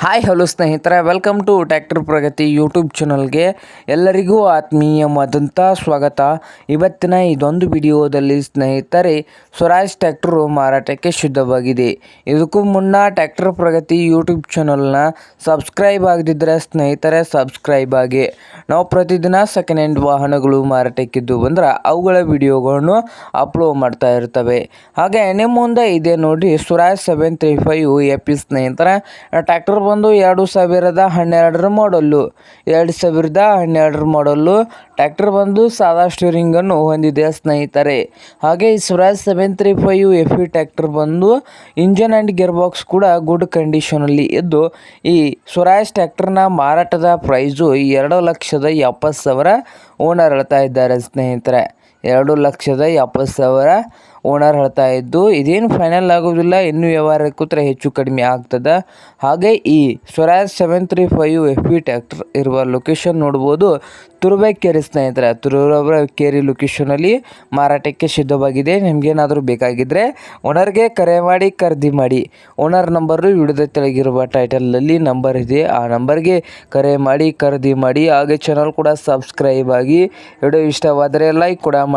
Hi hello ಸ್ನೇಹಿತರೆ, welcome to tractor Pragati YouTube ಚಾನಲ್ಗೆ ಎಲ್ಲರಿಗೂ ಆತ್ಮೀಯವಾದಂಥ ಸ್ವಾಗತ. ಇವತ್ತಿನ ಇದೊಂದು ವಿಡಿಯೋದಲ್ಲಿ ಸ್ನೇಹಿತರೆ, ಸ್ವರಾಜ್ ಟ್ರ್ಯಾಕ್ಟರು ಮಾರಾಟಕ್ಕೆ ಸಿದ್ಧವಾಗಿದೆ. ಇದಕ್ಕೂ ಮುನ್ನ ಟ್ರ್ಯಾಕ್ಟರ್ ಪ್ರಗತಿ ಯೂಟ್ಯೂಬ್ ಚಾನಲ್ನ ಸಬ್ಸ್ಕ್ರೈಬ್ ಆಗದಿದ್ದರೆ ಸ್ನೇಹಿತರೆ ಸಬ್ಸ್ಕ್ರೈಬ್ ಆಗಿ. ನಾವು ಪ್ರತಿದಿನ ಸೆಕೆಂಡ್ ಹ್ಯಾಂಡ್ ವಾಹನಗಳು ಮಾರಾಟಕ್ಕಿದ್ದು ಬಂದ್ರೆ ಅವುಗಳ ವಿಡಿಯೋಗಳನ್ನು ಅಪ್ಲೋಡ್ ಮಾಡ್ತಾ ಇರ್ತವೆ. ಹಾಗೆ ನಿಮ್ಮ ಮುಂದೆ ಇದೆ ನೋಡಿ ಸ್ವರಾಜ್ 735 ಎಪಿ ಸ್ನೇಹಿತರೆ. ಟ್ರ್ಯಾಕ್ಟರ್ ಬಂದು 2012 ಮಾಡಲ್ಲು. 2012 ಮಾಡಲ್ಲು ಟ್ರ್ಯಾಕ್ಟರ್ ಬಂದು ಸಾದಾ ಸ್ಟೀರಿಂಗನ್ನು ಹೊಂದಿದೆ ಸ್ನೇಹಿತರೆ. ಹಾಗೆ ಈ ಸ್ವರಾಜ್ 735 ಎಫಿ ಟ್ರ್ಯಾಕ್ಟರ್ ಬಂದು ಇಂಜನ್ ಆ್ಯಂಡ್ ಗೇರ್ ಬಾಕ್ಸ್ ಕೂಡ ಗುಡ್ ಕಂಡೀಷನಲ್ಲಿ ಇದ್ದು, ಈ ಸ್ವರಾಜ್ ಟ್ರ್ಯಾಕ್ಟರ್ನ ಮಾರಾಟದ ಪ್ರೈಸು 2,70,000 ಓನರ್ ಹೇಳ್ತಾ ಇದ್ದಾರೆ ಸ್ನೇಹಿತರೆ. 2,70,000 ಓನರ್ ಹೇಳ್ತಾ ಇದ್ದು, ಇದೇನು ಫೈನಲ್ ಆಗೋದಿಲ್ಲ, ಇನ್ನೂ ವ್ಯವಹಾರ ಕೂತ್ರೆ ಹೆಚ್ಚು ಕಡಿಮೆ ಆಗ್ತದೆ. ಹಾಗೆ ಈ ಸ್ವರಾಜ್ 735 ಎಫಿ ಟ್ರ್ಯಾಕ್ಟರ್ ಇರುವ ಲೊಕೇಶನ್ ನೋಡ್ಬೋದು, ತುರುವೇಕೆರೆ ಸ್ನೇಹಿತರೆ. ತುರುವೇಕೆರೆ ಲೊಕೇಶನಲ್ಲಿ ಮಾರಾಟಕ್ಕೆ ಸಿದ್ಧವಾಗಿದೆ. ನಿಮಗೇನಾದರೂ ಬೇಕಾಗಿದ್ದರೆ ಓನರ್ಗೆ ಕರೆ ಮಾಡಿ ಖರೀದಿ ಮಾಡಿ. ಓನರ್ ನಂಬರು ವಿಡಿಯೋದ ತೆಳಗಿರುವ ಟೈಟಲಲ್ಲಿ ನಂಬರ್ ಇದೆ, ಆ ನಂಬರ್ಗೆ ಕರೆ ಮಾಡಿ ಖರೀದಿ ಮಾಡಿ. ಹಾಗೆ ಚಾನಲ್ ಕೂಡ ಸಬ್ಸ್ಕ್ರೈಬ್ ಆಗಿ. ವಿಡಿಯೋ ಇಷ್ಟವಾದರೆ ಲೈಕ್ ಕೂಡ ಮಾಡಿ.